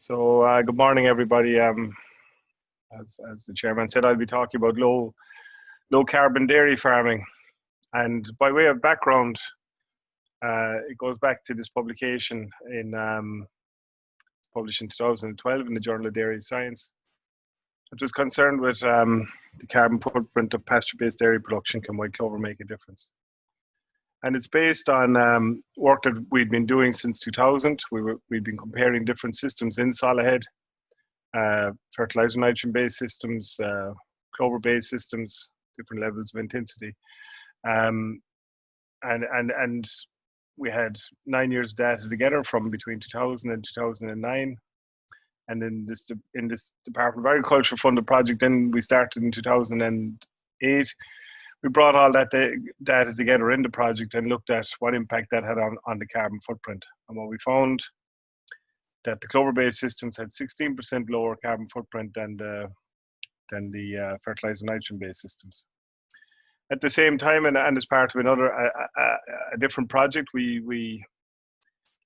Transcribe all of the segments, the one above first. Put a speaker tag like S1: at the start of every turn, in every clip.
S1: Good morning, everybody. As the chairman said, I'll be talking about low carbon dairy farming. And by way of background, it goes back to this publication published in 2012 in the Journal of Dairy Science. It was concerned with the carbon footprint of pasture-based dairy production. Can white clover make a difference? And it's based on work that we'd been doing since 2000. We'd been comparing different systems in Salahead, fertilizer nitrogen-based systems, clover-based systems, different levels of intensity. And we had 9 years data together from between 2000 and 2009. And in this Department of Agriculture funded project, then we started in 2008. We brought all that data together in the project and looked at what impact that had on the carbon footprint. And what we found that the clover-based systems had 16% lower carbon footprint than the fertilizer nitrogen-based systems. At the same time, and as part of a different project, we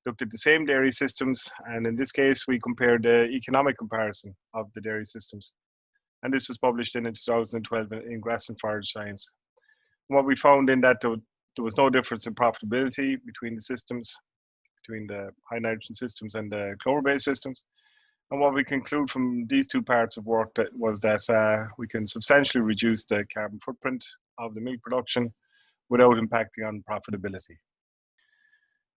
S1: looked at the same dairy systems, and in this case, we compared the economic comparison of the dairy systems. And this was published in 2012 in Grass and Forage Science. And what we found in that there was no difference in profitability between the systems, between the high nitrogen systems and the clover-based systems. And what we conclude from these two parts of work was that we can substantially reduce the carbon footprint of the milk production without impacting on profitability.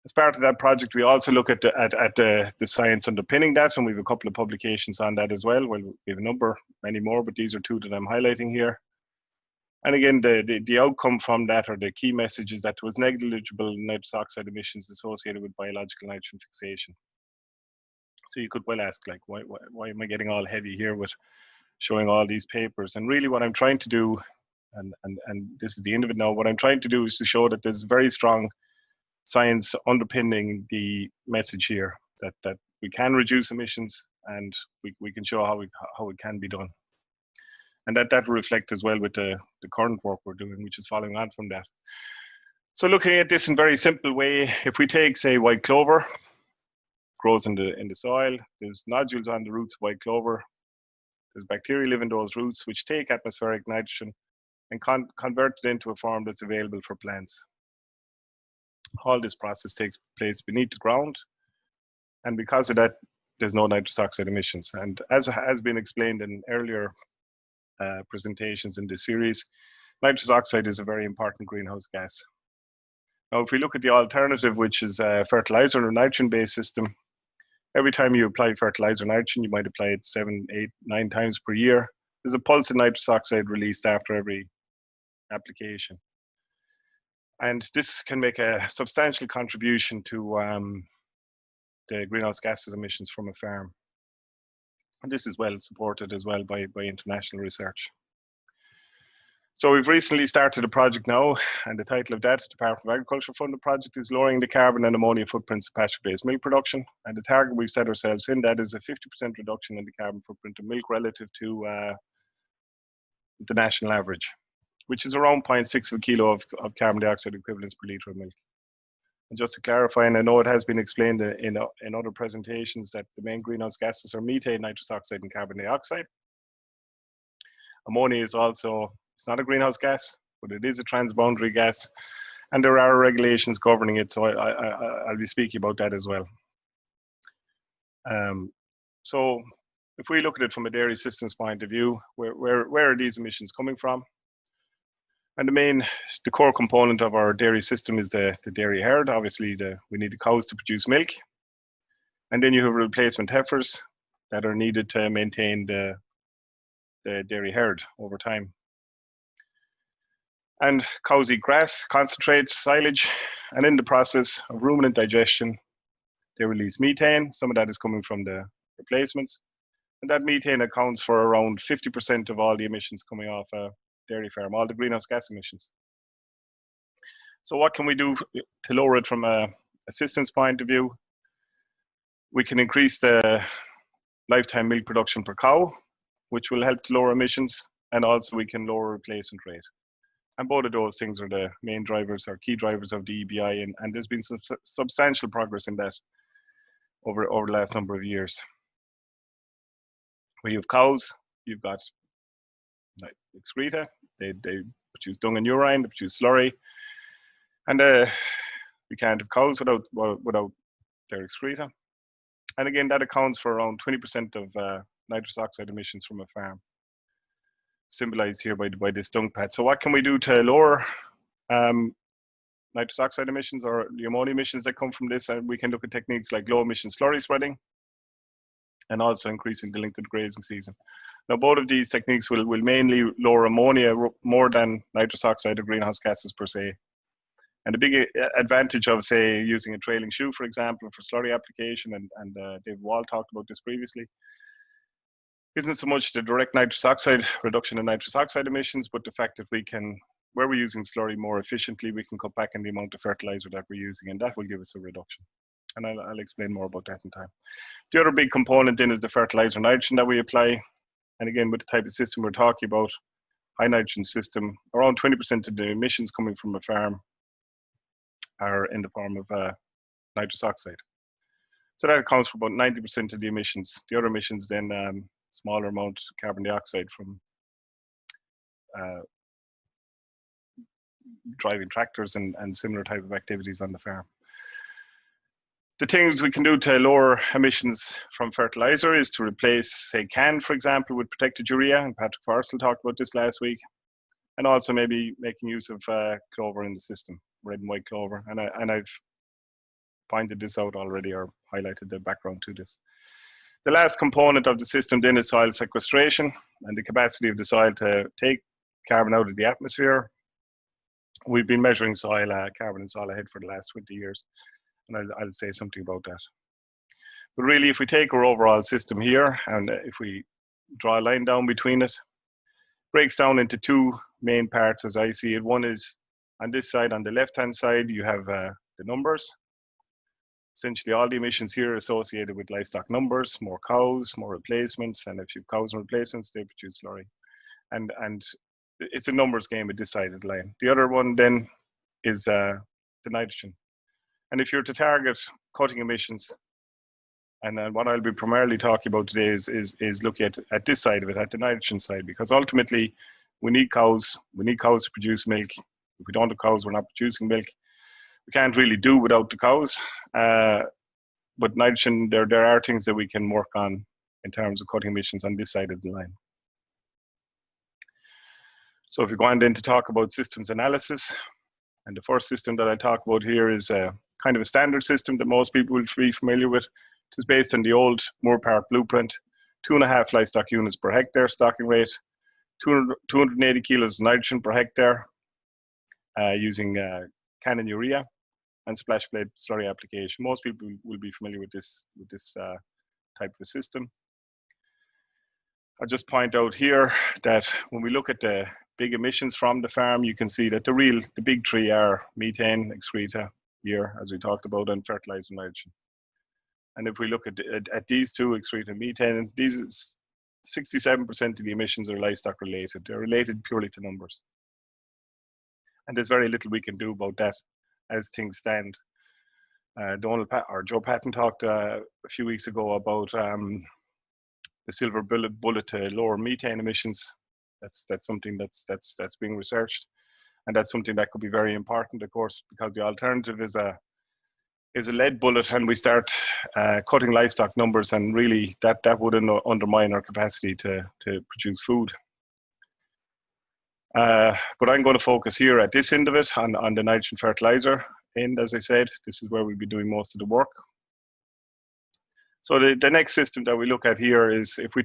S1: As part of that project, we also look at the science underpinning that, and we have a couple of publications on that as well. Well, we have many more, but these are two that I'm highlighting here. And again, the outcome from that, or the key message, is that there was negligible nitrous oxide emissions associated with biological nitrogen fixation. So you could well ask, like, why am I getting all heavy here with showing all these papers? And really what I'm trying to do, and this is the end of it now, what I'm trying to do is to show that there's very strong science underpinning the message here, that we can reduce emissions, and we can show how it can be done. And that will reflect as well with the current work we're doing, which is following on from that. So looking at this in a very simple way, if we take, say, white clover, grows in the soil, there's nodules on the roots of white clover, there's bacteria live in those roots which take atmospheric nitrogen and convert it into a form that's available for plants. All this process takes place beneath the ground, and because of that, there's no nitrous oxide emissions. And as has been explained in earlier presentations in this series, nitrous oxide is a very important greenhouse gas. Now, if we look at the alternative, which is a fertilizer or nitrogen-based system, every time you apply fertilizer nitrogen, you might apply it 7, 8, 9 times per year. There's a pulse of nitrous oxide released after every application. And this can make a substantial contribution to the greenhouse gases emissions from a farm. And this is well supported as well by international research. So we've recently started a project now, and the title of that, Department of Agriculture funded project, is Lowering the Carbon and Ammonia Footprints of Pasture-Based Milk Production. And the target we've set ourselves in that is a 50% reduction in the carbon footprint of milk relative to the national average, which is around 0.6 of a kilo of carbon dioxide equivalents per litre of milk. And just to clarify, and I know it has been explained in other presentations, that the main greenhouse gases are methane, nitrous oxide, and carbon dioxide. Ammonia is also, it's not a greenhouse gas, but it is a transboundary gas, and there are regulations governing it, so I'll be speaking about that as well. So if we look at it from a dairy systems point of view, where are these emissions coming from? And the core component of our dairy system is the dairy herd. Obviously, we need the cows to produce milk. And then you have replacement heifers that are needed to maintain the dairy herd over time. And cows eat grass, concentrates, silage, and in the process of ruminant digestion, they release methane. Some of that is coming from the replacements. And that methane accounts for around 50% of all the emissions coming off a dairy farm, all the greenhouse gas emissions. So what can we do to lower it from a systems point of view? We can increase the lifetime milk production per cow, which will help to lower emissions, and also we can lower replacement rate. And both of those things are the main drivers or key drivers of the EBI, and there's been substantial progress in that over the last number of years. Where you have cows, you've got like excreta, they produce dung and urine, they produce slurry, and we can't have cows without their excreta. And again, that accounts for around 20% of nitrous oxide emissions from a farm, symbolized here by this dung pad. So what can we do to lower nitrous oxide emissions or the ammonia emissions that come from this? And we can look at techniques like low emission slurry spreading and also increasing the linked grazing season. Now, both of these techniques will mainly lower ammonia more than nitrous oxide or greenhouse gases per se. And the big advantage of, say, using a trailing shoe, for example, for slurry application, and Dave Wall talked about this previously, isn't so much the direct nitrous oxide reduction in nitrous oxide emissions, but the fact that we can, where we're using slurry more efficiently, we can cut back on the amount of fertilizer that we're using, and that will give us a reduction. And I'll explain more about that in time. The other big component then is the fertilizer nitrogen that we apply. And again, with the type of system we're talking about, high nitrogen system, around 20% of the emissions coming from a farm are in the form of nitrous oxide. So that accounts for about 90% of the emissions. The other emissions then, smaller amount of carbon dioxide from driving tractors and similar type of activities on the farm. The things we can do to lower emissions from fertilizer is to replace, say, CAN, for example, with protected urea, and Patrick Forstall talked about this last week, and also maybe making use of clover in the system, red and white clover, and I've pointed this out already or highlighted the background to this. The last component of the system then is soil sequestration and the capacity of the soil to take carbon out of the atmosphere. We've been measuring soil carbon in soil ahead for the last 20 years. And I'll say something about that. But really, if we take our overall system here, and if we draw a line down between it, breaks down into two main parts as I see it. One is on this side, on the left-hand side, you have the numbers. Essentially, all the emissions here are associated with livestock numbers, more cows, more replacements, and if you have cows and replacements, they produce slurry. And it's a numbers game at this side of the line. The other one then is the nitrogen. And if you're to target cutting emissions, and what I'll be primarily talking about today is looking at this side of it, at the nitrogen side, because ultimately we need cows. We need cows to produce milk. If we don't have cows, we're not producing milk. We can't really do without the cows. But nitrogen, there are things that we can work on in terms of cutting emissions on this side of the line. So if we go on then to talk about systems analysis, and the first system that I talk about here is kind of a standard system that most people will be familiar with. It is based on the old Moore Park blueprint, 2.5 livestock units per hectare stocking rate, 280 kilos of nitrogen per hectare, using CAN and urea, and splash blade slurry application. Most people will be familiar with this type of a system. I'll just point out here that when we look at the big emissions from the farm, you can see that the big three are methane, excreta, here, as we talked about, and fertilizer nitrogen. And if we look at these two, excreta and methane, these is 67% of the emissions are livestock related. They're related purely to numbers. And there's very little we can do about that as things stand. Joe Patton talked a few weeks ago about the silver bullet to lower methane emissions. That's something that's being researched, and that's something that could be very important, of course, because the alternative is a lead bullet, and we start cutting livestock numbers, and really that would undermine our capacity to produce food. But I'm going to focus here at this end of it on the nitrogen fertilizer end. As I said, this is where we'll be doing most of the work. So the next system that we look at here is if we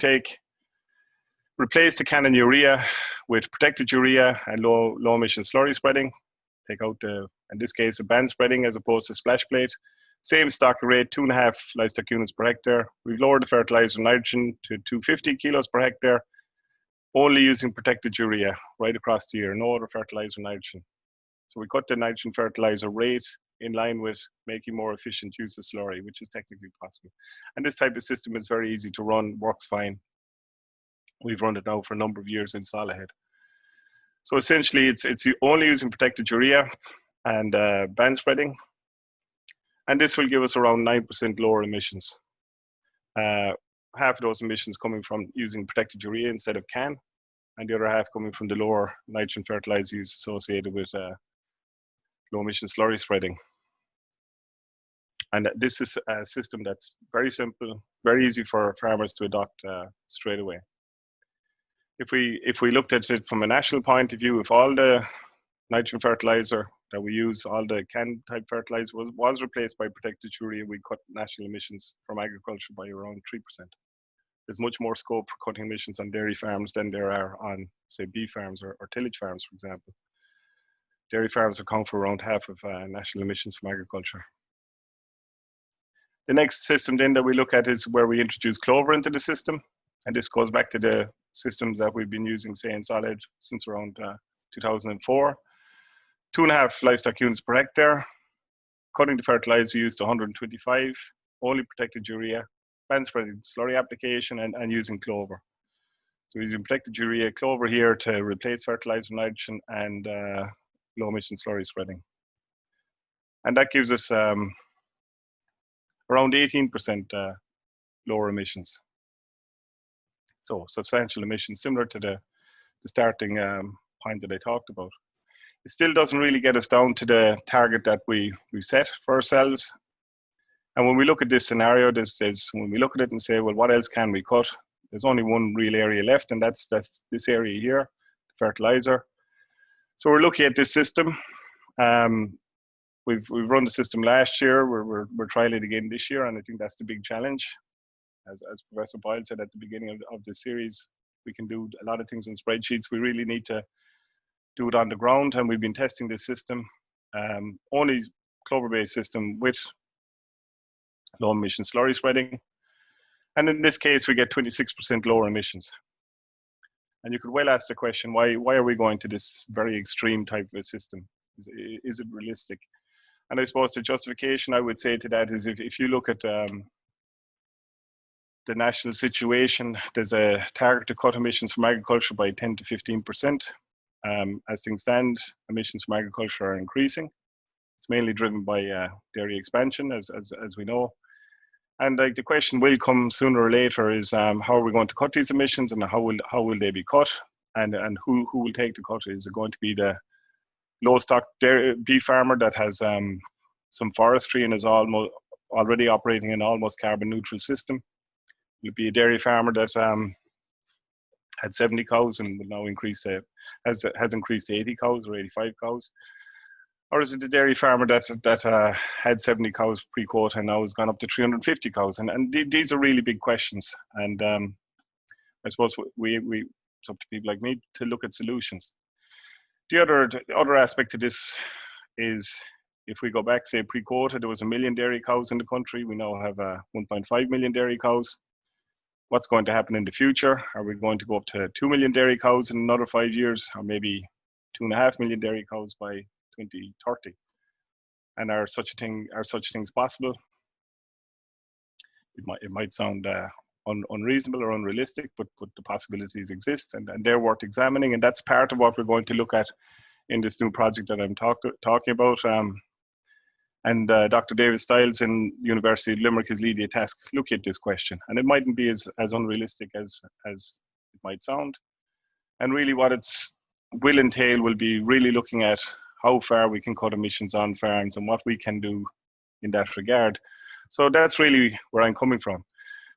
S1: replace the CAN and urea with protected urea and low emission slurry spreading, take out in this case, a band spreading as opposed to splash plate. Same stocking rate, 2.5 livestock units per hectare. We've lowered the fertilizer nitrogen to 250 kilos per hectare, only using protected urea right across the year, no other fertilizer nitrogen. So we cut the nitrogen fertilizer rate in line with making more efficient use of slurry, which is technically possible. And this type of system is very easy to run, works fine. We've run it now for a number of years in Salahead. So essentially, it's only using protected urea and band spreading, and this will give us around 9% lower emissions. half of those emissions coming from using protected urea instead of CAN, and the other half coming from the lower nitrogen fertilizer use associated with low emission slurry spreading. And this is a system that's very simple, very easy for farmers to adopt straight away. If we looked at it from a national point of view, if all the nitrogen fertilizer that we use, all the CAN type fertilizer was replaced by protected urea, we cut national emissions from agriculture by around 3%. There's much more scope for cutting emissions on dairy farms than there are on, say, beef farms or tillage farms, for example. Dairy farms account for around half of national emissions from agriculture. The next system then that we look at is where we introduce clover into the system. And this goes back to the systems that we've been using, say, in solid since around 2004. 2.5 livestock units per hectare, cutting the fertilizer used to 125, only protected urea, band spreading slurry application, and using clover. So we're using protected urea, clover here to replace fertilizer nitrogen and low emission slurry spreading. And that gives us around 18% lower emissions. So substantial emissions, similar to the starting point that I talked about. It still doesn't really get us down to the target that we set for ourselves. And when we look at this scenario, when we look at it and say, well, what else can we cut? There's only one real area left, and that's this area here, fertilizer. So we're looking at this system. We've run the system last year. We're trialing it again this year, and I think that's the big challenge. As Professor Boyle said at the beginning of the series, we can do a lot of things on spreadsheets. We really need to do it on the ground, and we've been testing this system, only clover-based system with low emission slurry spreading. And in this case, we get 26% lower emissions. And you could well ask the question, why are we going to this very extreme type of a system? Is it realistic? And I suppose the justification I would say to that is if you look at the national situation, there's a target to cut emissions from agriculture by 10 to 15%. As things stand, emissions from agriculture are increasing. It's mainly driven by dairy expansion, as we know. And like the question will come sooner or later is how are we going to cut these emissions, and how will they be cut, and who will take the cut? Is it going to be the low stock dairy beef farmer that has some forestry and is already operating an almost carbon neutral system? Will it be a dairy farmer that had 70 cows and will now has increased to 80 cows or 85 cows? Or is it the dairy farmer that had 70 cows pre-quota and now has gone up to 350 cows? And these are really big questions. And I suppose it's up to people like me to look at solutions. The other aspect of this is if we go back, say, pre-quota, there was 1 million dairy cows in the country. We now have 1.5 million dairy cows. What's going to happen in the future? Are we going to go up to 2 million dairy cows in another 5 years, or maybe 2.5 million dairy cows by 2030? And are such things possible? It might sound unreasonable or unrealistic, but the possibilities exist, and they're worth examining. And that's part of what we're going to look at in this new project that I'm talking about. And Dr. David Stiles in the University of Limerick is leading a task to look at this question. And it mightn't be as unrealistic as it might sound. And really what it will entail will be really looking at how far we can cut emissions on farms and what we can do in that regard. So that's really where I'm coming from.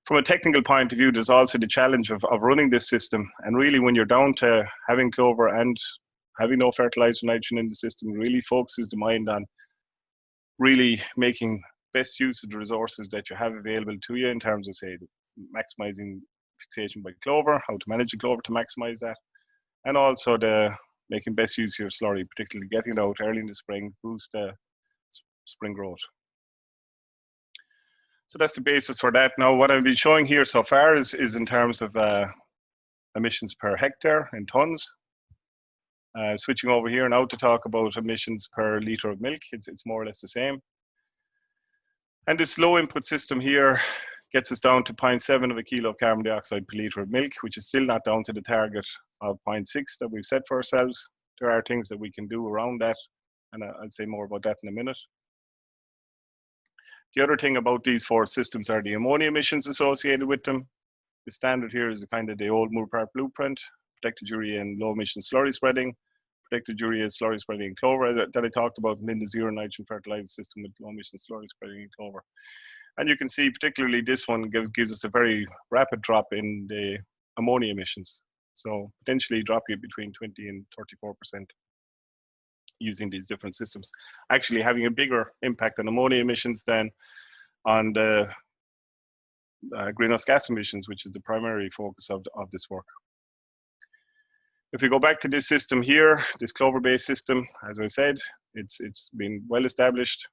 S1: From a technical point of view, there's also the challenge of running this system. And really when you're down to having clover and having no fertilizer nitrogen in the system, really focuses the mind on really making best use of the resources that you have available to you in terms of, say, maximizing fixation by clover, how to manage the clover to maximize that, and also making best use of your slurry, particularly getting it out early in the spring, boost the spring growth. So that's the basis for that. Now, what I've been showing here so far is in terms of emissions per hectare in tons. Switching over here now to talk about emissions per litre of milk, it's more or less the same. And this low input system here gets us down to 0.7 of a kilo of carbon dioxide per litre of milk, which is still not down to the target of 0.6 that we've set for ourselves. There are things that we can do around that, and I'll say more about that in a minute. The other thing about these four systems are the ammonia emissions associated with them. The standard here is the kind of the old Moore Park blueprint, protected urea and low emission slurry spreading, protected urea slurry spreading in clover that I talked about, and then the zero nitrogen fertilizer system with low emission slurry spreading in clover. And you can see particularly this one gives us a very rapid drop in the ammonia emissions. So potentially drop you between 20 and 34% using these different systems. Actually having a bigger impact on ammonia emissions than on the greenhouse gas emissions, which is the primary focus of this work. If we go back to this system here, this clover-based system, as I said, it's been well established,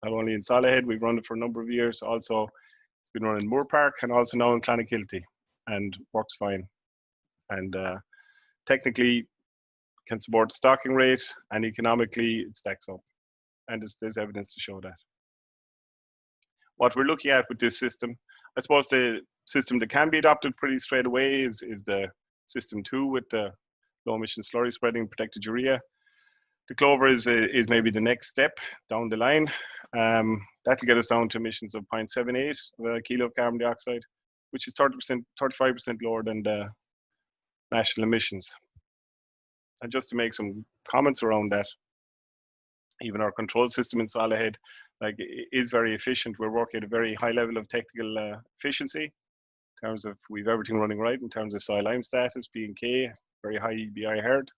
S1: not only in Salahead, we've run it for a number of years, also it's been run in Moore Park and also now in Clonakilty, and works fine. And technically can support the stocking rate, and economically it stacks up. And there's evidence to show that. What we're looking at with this system, I suppose the system that can be adopted pretty straight away is the system 2 with the low emission slurry spreading protected urea. The clover is maybe the next step down the line. That'll get us down to emissions of 0.78 of a kilo of carbon dioxide, which is 35% lower than the national emissions. And just to make some comments around that, even our control system in Salahead, like, is very efficient. We're working at a very high level of technical efficiency in terms of we've everything running right in terms of soil lime status, P&K, very high EBI herd.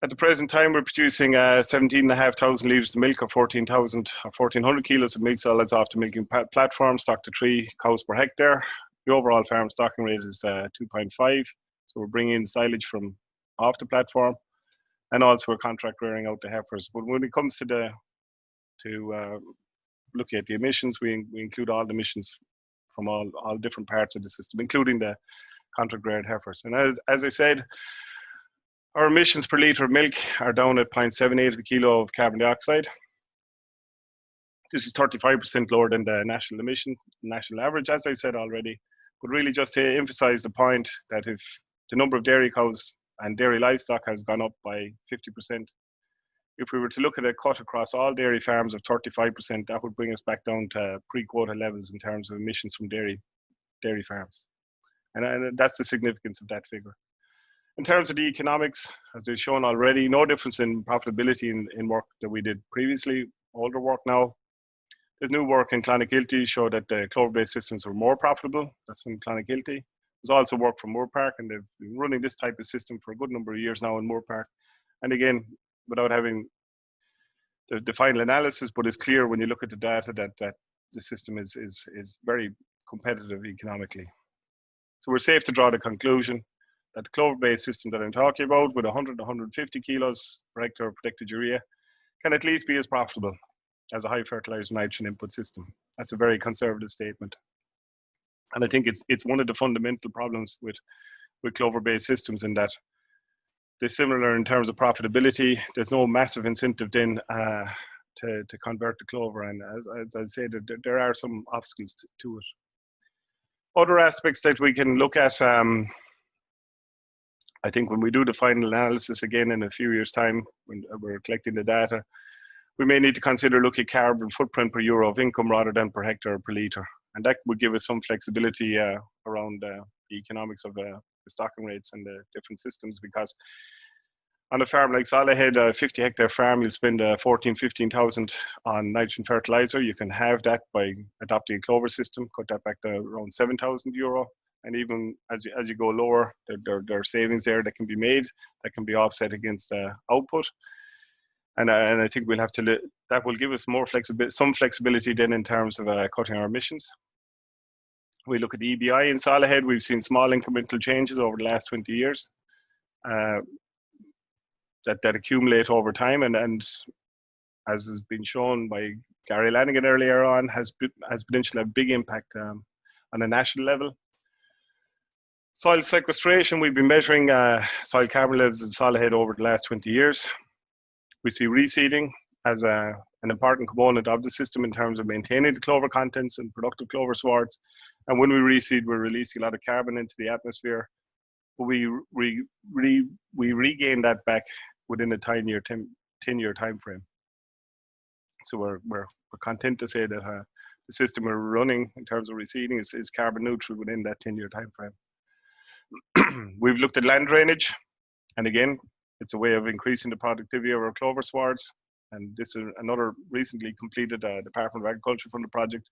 S1: At the present time, we're producing 17,500 litres of milk or 1,400 kilos of milk solids off the milking platform, stocked to 3 cows per hectare. The overall farm stocking rate is 2.5. So we're bringing in silage from off the platform, and also we're contract rearing out the heifers. But when it comes to looking at the emissions, we include all the emissions from all different parts of the system, including the contract reared heifers. And as I said, our emissions per litre of milk are down at 0.78 of a kilo of carbon dioxide. This is 35% lower than the national average, as I said already. But really just to emphasize the point that if the number of dairy cows and dairy livestock has gone up by 50%, if we were to look at a cut across all dairy farms of 35%, that would bring us back down to pre-quota levels in terms of emissions from dairy farms. And that's the significance of that figure. In terms of the economics, as I've shown already, no difference in profitability in work that we did previously, older work now. There's new work in Clonakilty show that the clover-based systems are more profitable. That's in Clonakilty. There's also work from Moore Park, and they've been running this type of system for a good number of years now in Moore Park. And again, without having the final analysis, but it's clear when you look at the data that the system is very competitive economically. So we're safe to draw the conclusion that the clover-based system that I'm talking about with 100 to 150 kilos per hectare of protected urea can at least be as profitable as a high fertilizer nitrogen input system. That's a very conservative statement. And I think it's one of the fundamental problems with clover-based systems in that they're similar in terms of profitability. There's no massive incentive then to convert to clover. And as I said, there are some obstacles to it. Other aspects that we can look at, I think when we do the final analysis again in a few years' time, when we're collecting the data, we may need to consider looking at carbon footprint per euro of income rather than per hectare or per litre. And that would give us some flexibility around the economics of the stocking rates and the different systems, because on a farm like Salahead, a 50 hectare farm, you'll spend 15,000 on nitrogen fertilizer. You can have that by adopting a clover system, cut that back to around €7,000. And even as you go lower, there are savings there that can be made, that can be offset against output. And I think we'll have to, that will give us more some flexibility then in terms of cutting our emissions. We look at the EBI in Salahead, we've seen small incremental changes over the last 20 years that accumulate over time, and as has been shown by Gary Lanigan earlier on, has potentially a big impact on a national level. Soil sequestration, we've been measuring soil carbon levels in Salahead over the last 20 years. We see reseeding as an important component of the system in terms of maintaining the clover contents and productive clover swards. And when we reseed, we're releasing a lot of carbon into the atmosphere. But we regain that back within a 10-year time frame. So we're content to say that the system we're running in terms of reseeding is carbon neutral within that 10-year time frame. We've looked at land drainage, and again, it's a way of increasing the productivity of our clover swards. And this is another recently completed Department of Agriculture funded project.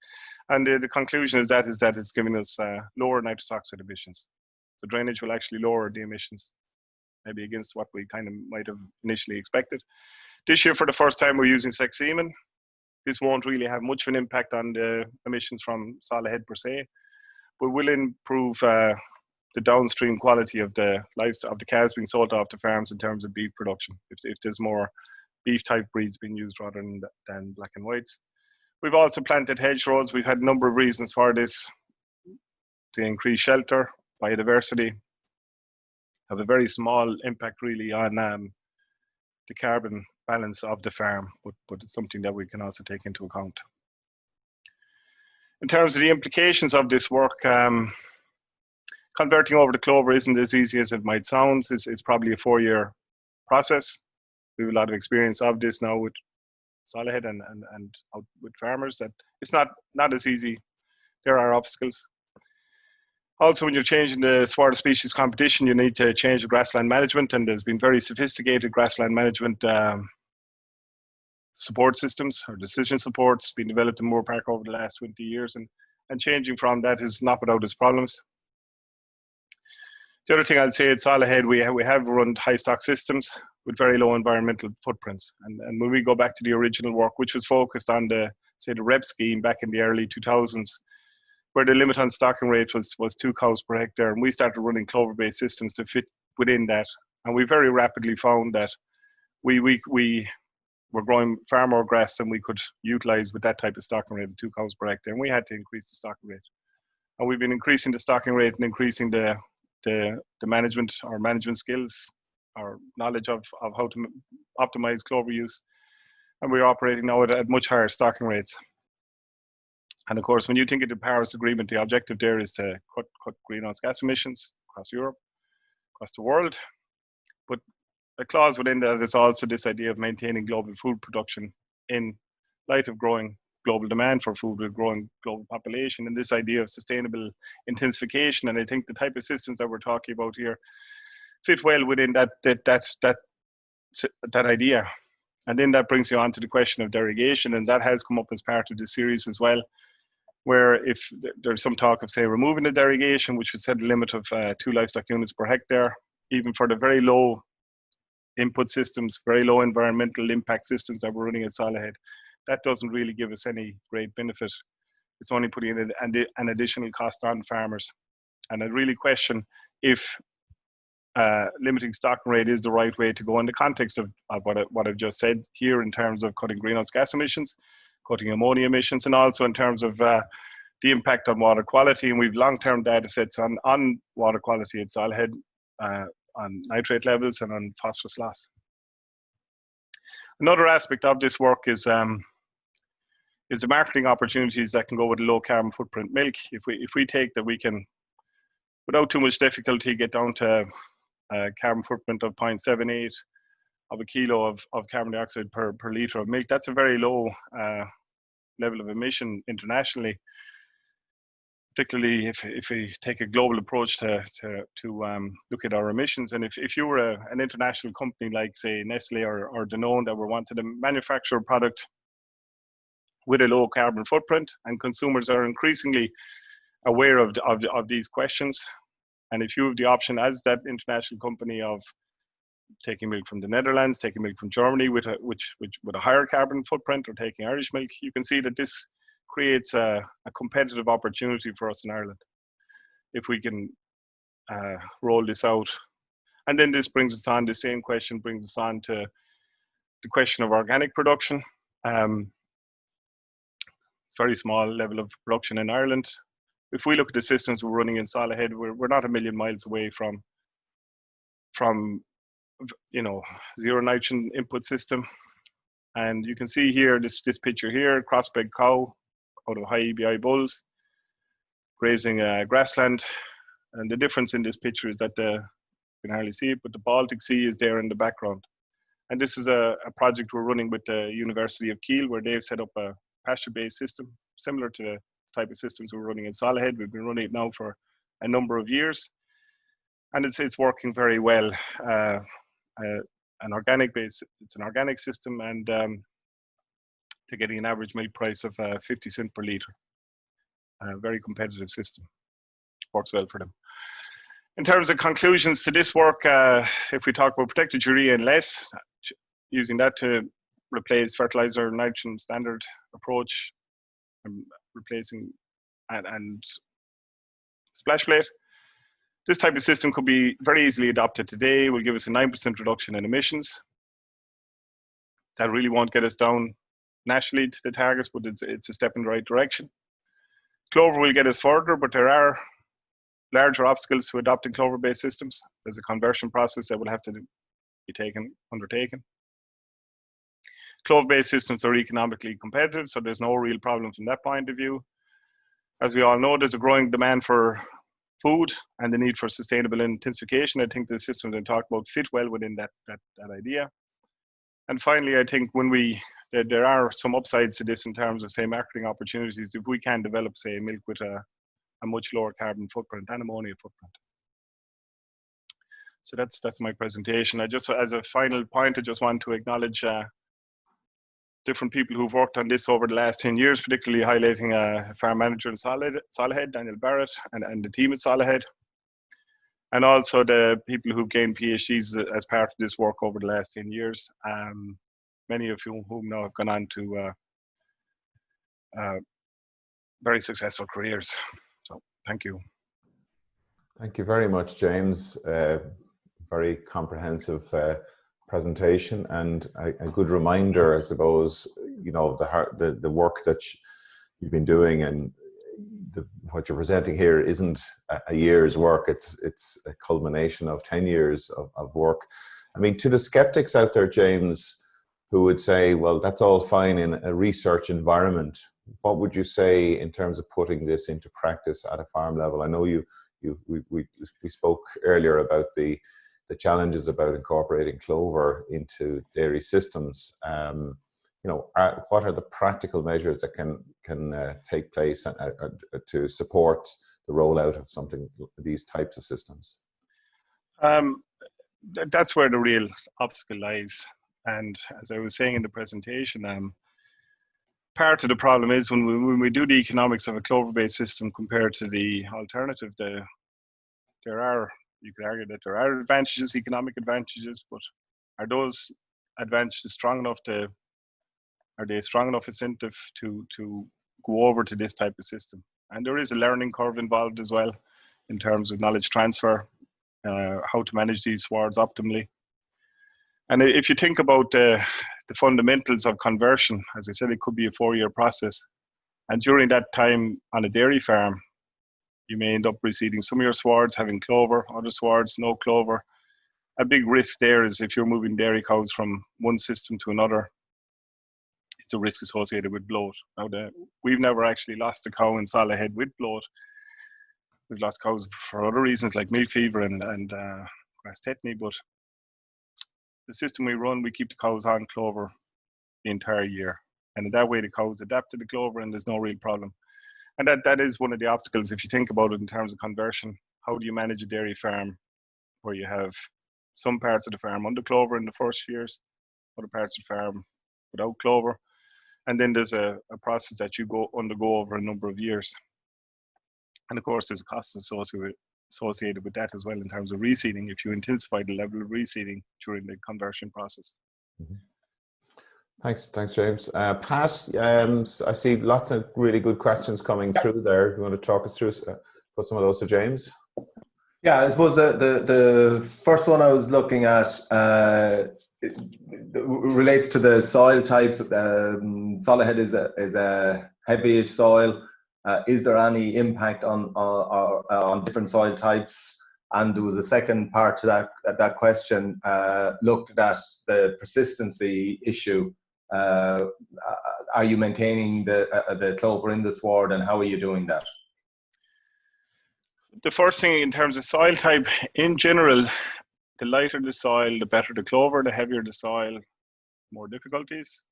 S1: And the conclusion is that it's giving us lower nitrous oxide emissions. So drainage will actually lower the emissions, maybe against what we kind of might have initially expected. This year, for the first time, we're using sexed semen. This won't really have much of an impact on the emissions from Salahead per se, but will improve the downstream quality of the livestock, of the calves being sold off to farms in terms of beef production, if there's more beef type breeds being used rather than black and whites. We've also planted hedgerows. We've had a number of reasons for this: to increase shelter, biodiversity, have a very small impact really on the carbon balance of the farm, but it's something that we can also take into account. In terms of the implications of this work, converting over to clover isn't as easy as it might sound. It's probably a 4-year process. We have a lot of experience of this now with Salahead and out with farmers, that it's not as easy. There are obstacles. Also, when you're changing the sward species competition, you need to change the grassland management, and there's been very sophisticated grassland management support systems or decision supports being developed in Moore Park over the last 20 years, and changing from that is not without its problems. The other thing I'd say at Salahead, we have run high stock systems with very low environmental footprints. And when we go back to the original work, which was focused on the REP scheme back in the early 2000s, where the limit on stocking rate was 2 cows per hectare, and we started running clover-based systems to fit within that. And we very rapidly found that we were growing far more grass than we could utilize with that type of stocking rate of 2 cows per hectare, and we had to increase the stocking rate. And we've been increasing the stocking rate and increasing the management, our management skills, our knowledge of how to optimize clover use, and we're operating now at much higher stocking rates. And of course, when you think of the Paris Agreement, the objective there is to cut greenhouse gas emissions across Europe, across the world. But a clause within that is also this idea of maintaining global food production in light of growing global demand for food with growing global population, and this idea of sustainable intensification. And I think the type of systems that we're talking about here fit well within that idea. And then that brings you on to the question of derogation, and that has come up as part of the series as well, where if there's some talk of, say, removing the derogation, which would set a limit of 2 livestock units per hectare, even for the very low input systems, very low environmental impact systems that we're running at Salahead, that doesn't really give us any great benefit. It's only putting in an additional cost on farmers. And I really question if limiting stocking rate is the right way to go in the context of what I've just said here in terms of cutting greenhouse gas emissions, cutting ammonia emissions, and also in terms of the impact on water quality. And we've long-term data sets on water quality at Salahead, on nitrate levels and on phosphorus loss. Another aspect of this work is the marketing opportunities that can go with a low carbon footprint milk. If we take that, we can, without too much difficulty, get down to a carbon footprint of 0.78 of a kilo of carbon dioxide per litre of milk. That's a very low level of emission internationally, particularly if we take a global approach to look at our emissions. And if you were an international company like, say, Nestle or Danone, that were wanted to manufacture a product with a low carbon footprint, and consumers are increasingly aware of these questions, and if you have the option as that international company of taking milk from the Netherlands, taking milk from Germany with a higher carbon footprint, or taking Irish milk, you can see that this creates a competitive opportunity for us in Ireland if we can roll this out. And then this brings us on, the same question brings us on to the question of organic production. Very small level of production in Ireland. If we look at the systems we're running in Salahead, we're not a million miles away from zero nitrogen input system. And you can see here this picture here, crossbred cow out of high EBI bulls grazing grassland. And the difference in this picture is that you can hardly see it, but the Baltic Sea is there in the background. And this is a project we're running with the University of Kiel, where they've set up a pasture-based system, similar to the type of systems we're running in Salahead. We've been running it now for a number of years, and it's working very well. An organic base, it's an organic system, and they're getting an average milk price of 50 cents per litre. A very competitive system. Works well for them. In terms of conclusions to this work, if we talk about protected urea and less, using that to replace fertilizer nitrogen standard approach, replacing and splash plate, this type of system could be very easily adopted today. Will give us a 9% reduction in emissions. That really won't get us down nationally to the targets, but it's a step in the right direction. Clover will get us further, but there are larger obstacles to adopting clover-based systems. There's a conversion process that will have to be undertaken. Clover-based systems are economically competitive, so there's no real problem from that point of view. As we all know, there's a growing demand for food and the need for sustainable intensification. I think the systems I talked about fit well within that idea. And finally, I think there are some upsides to this in terms of, say, marketing opportunities if we can develop, say, milk with a much lower carbon footprint and ammonia footprint. So that's my presentation. I just, as a final point, I just want to acknowledge different people who've worked on this over the last 10 years, particularly highlighting a farm manager in Salahead, Daniel Barrett, and the team at Salahead, and also the people who've gained PhDs as part of this work over the last 10 years, many of whom now have gone on to very successful careers. So thank you.
S2: Thank you very much, James. Very comprehensive presentation, and a good reminder, I suppose, you know, the work that you've been doing, and what you're presenting here isn't a year's work. It's a culmination of 10 years of work. I mean, to the skeptics out there, James, who would say, well, that's all fine in a research environment, what would you say in terms of putting this into practice at a farm level? I know we spoke earlier about the challenges about incorporating clover into dairy systems. You know, what are the practical measures that can take place to support the rollout of these types of systems?
S1: That's where the real obstacle lies. And as I was saying in the presentation, part of the problem is when we do the economics of a clover-based system compared to the alternative, you could argue that there are advantages, economic advantages, but are those advantages strong enough are they strong enough incentive to go over to this type of system? And there is a learning curve involved as well in terms of knowledge transfer, how to manage these swards optimally. And if you think about the fundamentals of conversion, as I said, it could be a 4-year process. And during that time on a dairy farm, you may end up reseeding some of your swards, having clover, other swards, no clover. A big risk there is if you're moving dairy cows from one system to another, it's a risk associated with bloat. Now, we've never actually lost a cow in Salahead with bloat. We've lost cows for other reasons like milk fever and grass tetany, but the system we run, we keep the cows on clover the entire year. And in that way, the cows adapt to the clover and there's no real problem. And that is one of the obstacles if you think about it in terms of conversion. How do you manage a dairy farm where you have some parts of the farm under clover in the first years, other parts of the farm without clover, and then there's a process that you undergo over a number of years. And of course, there's a cost associated with that as well in terms of reseeding, if you intensify the level of reseeding during the conversion process.
S2: Mm-hmm. Thanks, James. Pat, I see lots of really good questions coming through there. If you want to talk us through, put some of those to James.
S3: Yeah, I suppose the first one I was looking at it relates to the soil type. Salahead is a heavyish soil. Is there any impact on different soil types? And there was a second part to that question, looked at the persistency issue. Are you maintaining the clover in the sward, and how are you doing that?
S1: The first thing in terms of soil type, in general, the lighter the soil, the better the clover. The heavier the soil, more difficulties.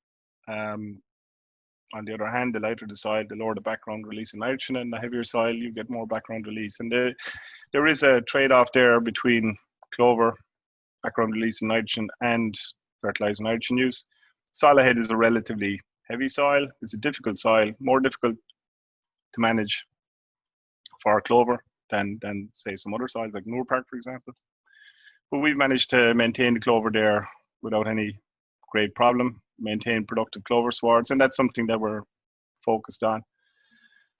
S1: On the other hand, the lighter the soil, the lower the background release of nitrogen, and the heavier soil, you get more background release. And there is a trade-off there between clover, background release of nitrogen, and fertilizer nitrogen use. Solid is a relatively heavy soil. It's a difficult soil, more difficult to manage for clover than say some other soils like Moorpark, for example. But we've managed to maintain the clover there without any great problem, maintain productive clover swards, and that's something that we're focused on.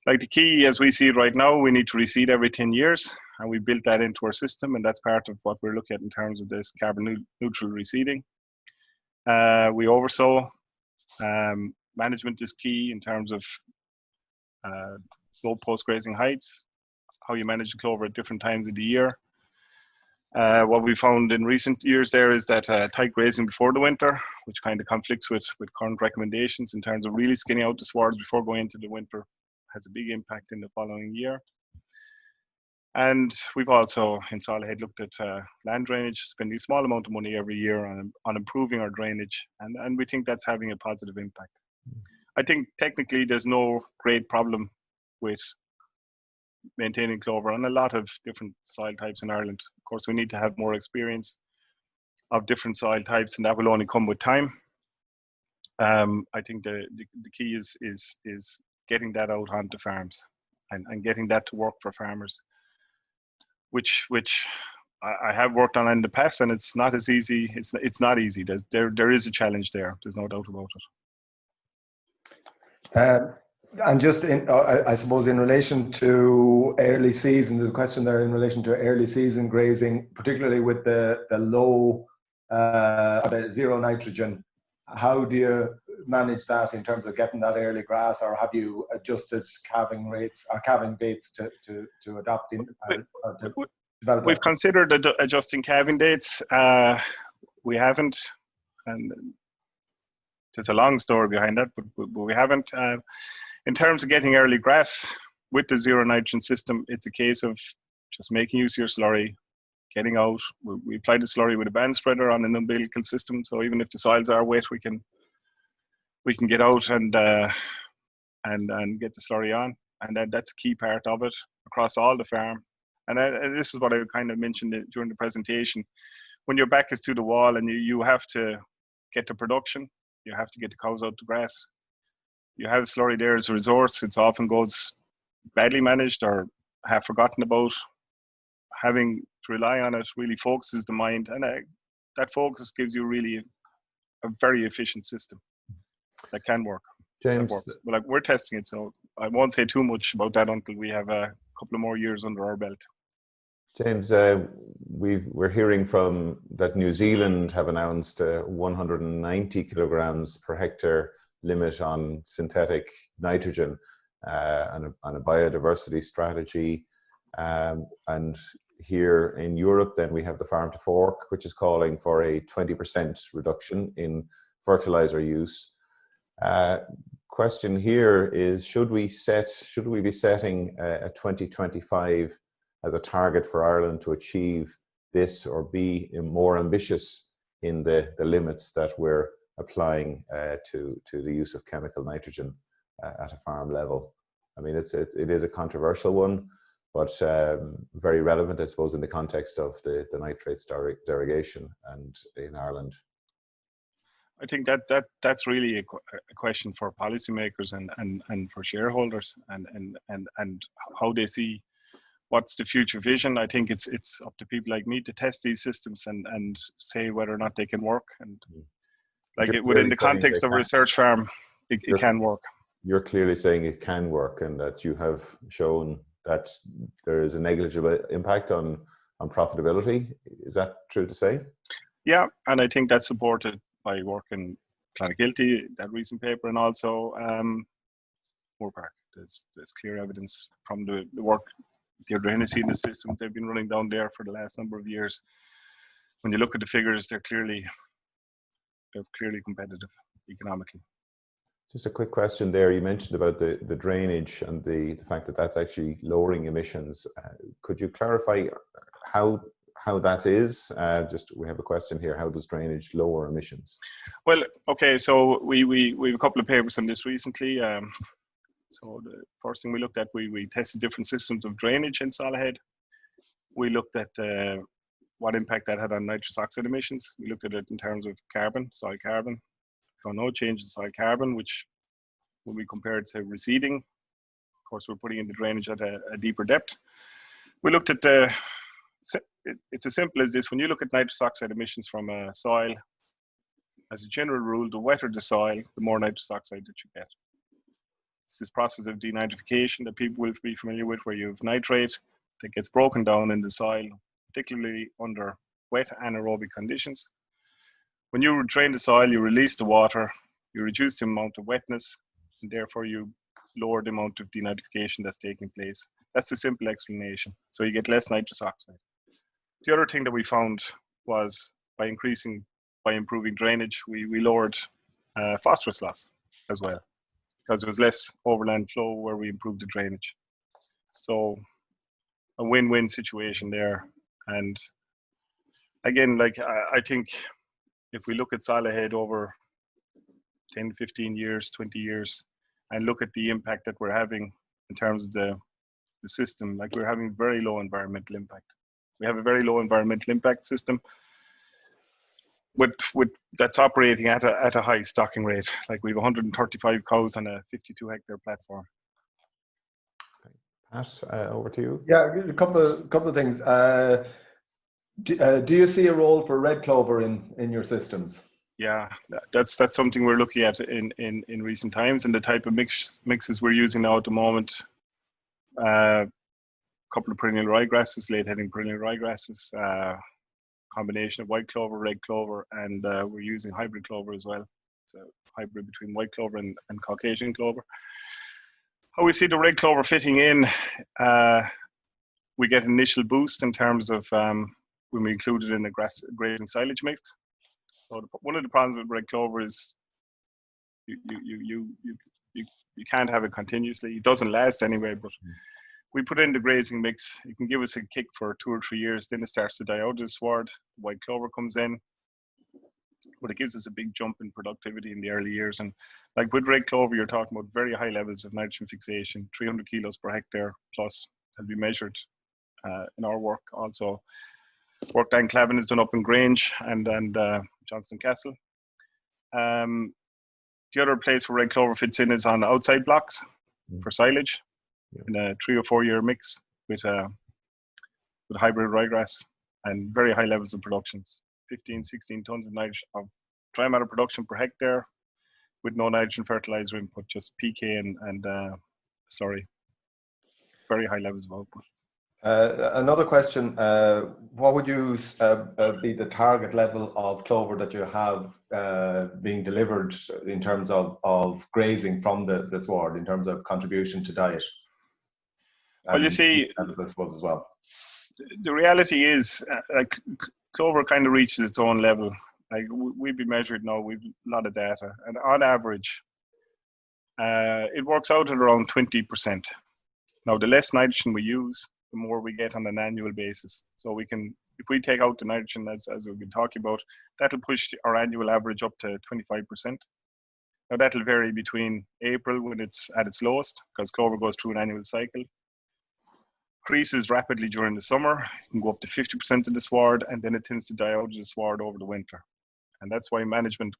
S1: Like the key, as we see it right now, we need to reseed every 10 years, and we built that into our system, and that's part of what we're looking at in terms of this carbon neutral reseeding. We oversow. Management is key in terms of low post-grazing heights, how you manage the clover at different times of the year. What we found in recent years there is that tight grazing before the winter, which kind of conflicts with current recommendations in terms of really skinning out the swards before going into the winter, has a big impact in the following year. And we've also in Solihead looked at land drainage, spending a small amount of money every year on improving our drainage, and we think that's having a positive impact. I think technically there's no great problem with maintaining clover on a lot of different soil types in Ireland. Of course, we need to have more experience of different soil types, and that will only come with time. I think the key is getting that out onto farms and getting that to work for farmers, which I have worked on in the past, and it's not as easy. It's not easy. There is a challenge there. There's no doubt about it.
S3: And just I suppose in relation to early season, the question there in relation to early season grazing, particularly with the low, the zero nitrogen, how do you manage that in terms of getting that early grass, or have you adjusted calving rates or calving dates to adapt in?
S1: We've considered adjusting calving dates. We haven't, and there's a long story behind that, but we haven't. In terms of getting early grass with the zero nitrogen system, it's a case of just making use of your slurry, getting out. We apply the slurry with a band spreader on an umbilical system, so even if the soils are wet, we can get out and get the slurry on, and that's a key part of it across all the farm. And this is what I kind of mentioned during the presentation. When your back is to the wall and you have to get the production, you have to get the cows out to grass. You have slurry there as a resource. It often goes badly managed or half forgotten about. Having to rely on it really focuses the mind, and that focus gives you really a very efficient system that can work.
S2: James,
S1: well, we're testing it, so I won't say too much about that until we have a couple of more years under our belt.
S2: James, we're hearing from that New Zealand have announced 190 kilograms per hectare limit on synthetic nitrogen and a biodiversity strategy. And here in Europe, then we have the Farm to Fork, which is calling for a 20% reduction in fertilizer use. Question here is, should we be setting a 2025 as a target for Ireland to achieve this, or be more ambitious in the limits that we're applying to the use of chemical nitrogen at a farm level? I mean, it is a controversial one, but very relevant, I suppose, in the context of the nitrates derogation and in Ireland.
S1: I think that's really a question for policymakers and for shareholders and how they see what's the future vision. I think it's up to people like me to test these systems and say whether or not they can work. And like within the context of a research farm, it can work.
S2: You're clearly saying it can work, and that you have shown that there is a negligible impact on profitability. Is that true to say? Yeah,
S1: and I think that's supported by work in Clonakilty, that recent paper, and also Moorpark. There's clear evidence from the work Deirdre Hennessy and the systems they've been running down there for the last number of years. When you look at the figures, they're clearly competitive economically.
S2: Just a quick question there. You mentioned about the drainage and the fact that that's actually lowering emissions. Could you clarify how how that is? Just we have a question here. How does drainage lower emissions?
S1: Well, okay, so we have a couple of papers on this recently. So the first thing we looked at, we tested different systems of drainage in Salahead. We looked at what impact that had on nitrous oxide emissions. We looked at it in terms of carbon, soil carbon. Found no change in soil carbon, which when we compared to receding, of course, we're putting in the drainage at a deeper depth. We looked at it's as simple as this. When you look at nitrous oxide emissions from a soil, as a general rule, the wetter the soil, the more nitrous oxide that you get. It's this process of denitrification that people will be familiar with, where you have nitrate that gets broken down in the soil, particularly under wet anaerobic conditions. When you drain the soil, you release the water, you reduce the amount of wetness, and therefore you lower the amount of denitrification that's taking place. That's the simple explanation. So you get less nitrous oxide. The other thing that we found was by improving drainage, we lowered phosphorus loss as well, because there was less overland flow where we improved the drainage. So a win-win situation there. And again, like I think if we look at Salahead over 10, 15 years, 20 years, and look at the impact that we're having in terms of the system, like we're having very low environmental impact. We have a very low environmental impact system with that's operating at a high stocking rate. Like we have 135 cows on a 52-hectare platform.
S2: Pat, over to you.
S3: Yeah, a couple of things. Do you see a role for red clover in your systems?
S1: Yeah, that's something we're looking at in recent times, and the type of mixes we're using now at the moment. A couple of perennial ryegrasses, late-heading perennial ryegrasses, combination of white clover, red clover, and we're using hybrid clover as well. It's a hybrid between white clover and Caucasian clover. How we see the red clover fitting in, we get an initial boost in terms of when we include it in the grazing silage mix. So one of the problems with red clover is you can't have it continuously. It doesn't last anyway, but we put in the grazing mix. It can give us a kick for 2 or 3 years. Then it starts to die out of the sward. White clover comes in, but it gives us a big jump in productivity in the early years. And like with red clover, you're talking about very high levels of nitrogen fixation, 300 kilos per hectare plus, has been measured in our work. Also, work Dan Clavin is done up in Grange and Johnston Castle. The other place where red clover fits in is on outside blocks for silage in a 3 or 4 year mix with hybrid ryegrass and very high levels of productions, 15, 16 tons of nitrogen of dry matter production per hectare with no nitrogen fertilizer input, just PK and slurry. Very high levels of output.
S3: Another question, what would you be the target level of clover that you have being delivered in terms of grazing from the sward, in terms of contribution to diet?
S1: Well, you see,
S3: I suppose as well.
S1: The reality is, like clover kind of reaches its own level. Like we've been measured now, we've a lot of data, and on average, it works out at around 20%. Now, the less nitrogen we use, the more we get on an annual basis. So we can, if we take out the nitrogen as we've been talking about, that'll push our annual average up to 25%. Now that'll vary between April when it's at its lowest, because clover goes through an annual cycle. Increases rapidly during the summer, it can go up to 50% of the sward, and then it tends to die out of the sward over the winter. And that's why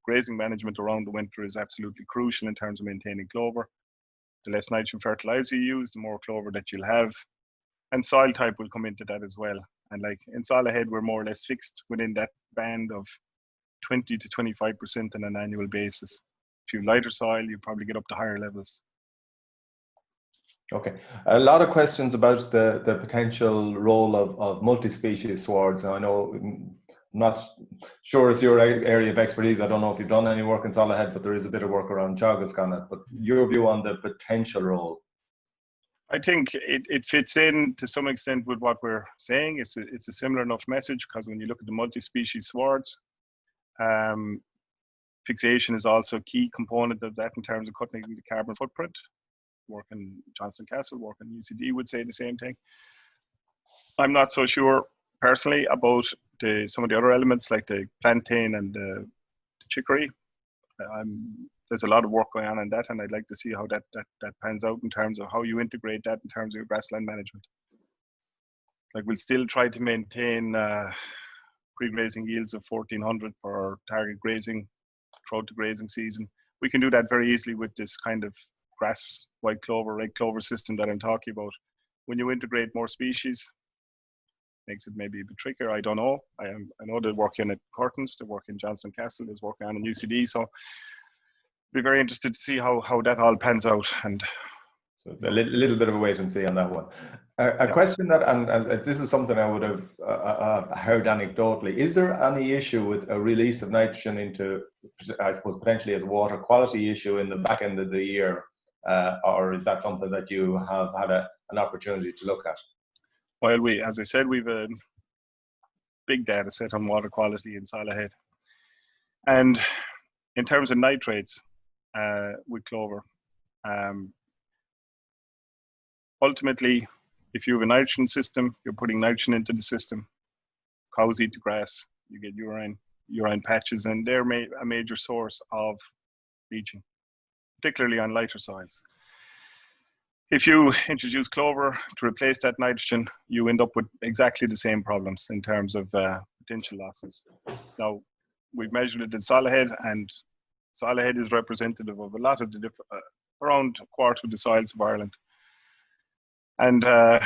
S1: grazing management around the winter is absolutely crucial in terms of maintaining clover. The less nitrogen fertilizer you use, the more clover that you'll have. And soil type will come into that as well. And like in Salahead, we're more or less fixed within that band of 20 to 25% on an annual basis. If you have lighter soil, you probably get up to higher levels.
S3: Okay, a lot of questions about the potential role of multi-species swards. I know, I'm not sure it's your area of expertise. I don't know if you've done any work in Salahead, but there is a bit of work around Teagasc on it. But your view on the potential role?
S1: I think it fits in to some extent with what we're saying. It's a similar enough message, because when you look at the multi-species swards, fixation is also a key component of that in terms of cutting the carbon footprint. Work in Johnston Castle, work in UCD would say the same thing. I'm not so sure personally about some of the other elements like the plantain and the chicory. There's a lot of work going on that, and I'd like to see how that pans out in terms of how you integrate that in terms of your grassland management. Like, we'll still try to maintain pre-grazing yields of 1400 for target grazing throughout the grazing season. We can do that very easily with this kind of grass, white clover, red clover system that I'm talking about. When you integrate more species, makes it maybe a bit trickier. I don't know. I know they're working at Curtains, they're working in Johnson Castle, there's working on in UCD. So be very interested to see how that all pans out. And
S3: so it's a little bit of a wait and see on that one. A question that, and this is something I would have heard anecdotally, is there any issue with a release of nitrogen into, I suppose, potentially as a water quality issue in the back end of the year? Or is that something that you have had an opportunity to look at?
S1: Well, as I said, we've a big data set on water quality in Salahead. And in terms of nitrates with clover, ultimately, if you have a nitrogen system, you're putting nitrogen into the system. Cows eat the grass, you get urine patches, and they're a major source of leaching, particularly on lighter soils. If you introduce clover to replace that nitrogen, you end up with exactly the same problems in terms of potential losses. Now, we've measured it in Salahead, and Salahead is representative of a lot of the around a quarter of the soils of Ireland. And Gary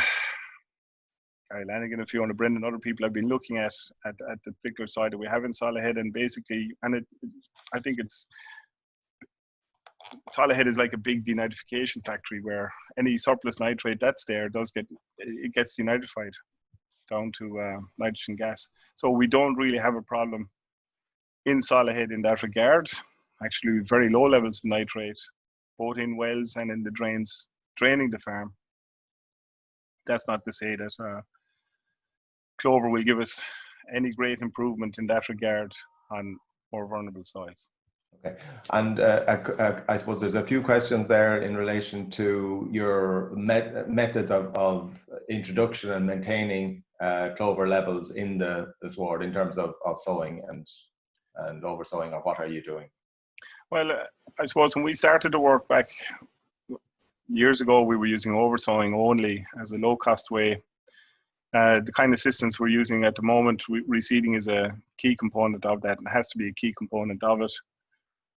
S1: Lanigan, a few on the Brendan, other people have been looking at the particular site that we have in Salahead, and basically, I think Salahead is like a big denitrification factory where any surplus nitrate that's there gets denitrified down to nitrogen gas. So we don't really have a problem in Salahead in that regard. Actually, very low levels of nitrate, both in wells and in the drains draining the farm. That's not to say that clover will give us any great improvement in that regard on more vulnerable soils.
S3: Okay, and I suppose there's a few questions there in relation to your methods of introduction and maintaining clover levels in the sward in terms of sowing and oversowing, or what are you doing?
S1: Well, I suppose when we started to work back years ago, we were using oversowing only as a low-cost way. The kind of systems we're using at the moment, reseeding is a key component of that, and it has to be a key component of it.